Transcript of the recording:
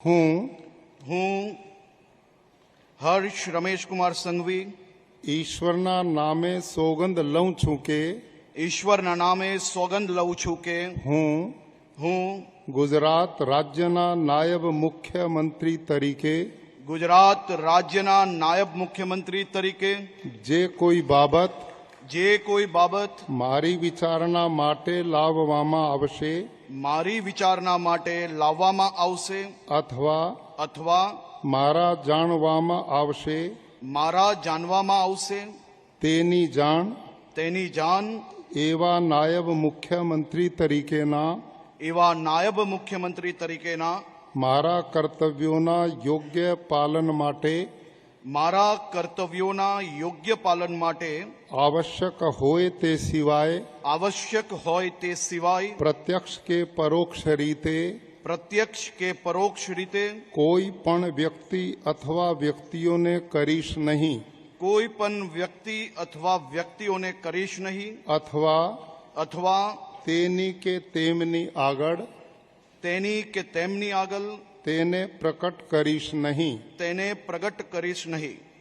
હું હર્ષ રમેશકુમાર સંઘવી ઈશ્વરના નામે સોગંદ લઉં છું કે ઈશ્વરના નામે સોગંદ લઉં છું કે હું ગુજરાત રાજ્યના નાયબ મુખ્યમંત્રી તરીકે ગુજરાત રાજ્યના નાયબ મુખ્યમંત્રી તરીકે જે કોઈ બાબત મારી વિચારણા માટે લાવવામાં આવશે મારી વિચારણા માટે લાવવામાં આવશે અથવા મારા જાણવામાં આવશે તેની જાણ એવા નાયબ મુખ્યમંત્રી તરીકેના મારા કર્તવ્યોના યોગ્ય પાલન માટે આવશ્યક હોય તે સિવાય પ્રત્યક્ષ કે પરોક્ષ રીતે કોઈ પણ વ્યક્તિ અથવા વ્યક્તિઓને કરીશ નહીં અથવા તેની કે તેમની આગળ તેને પ્રકટ કરીશ નહીં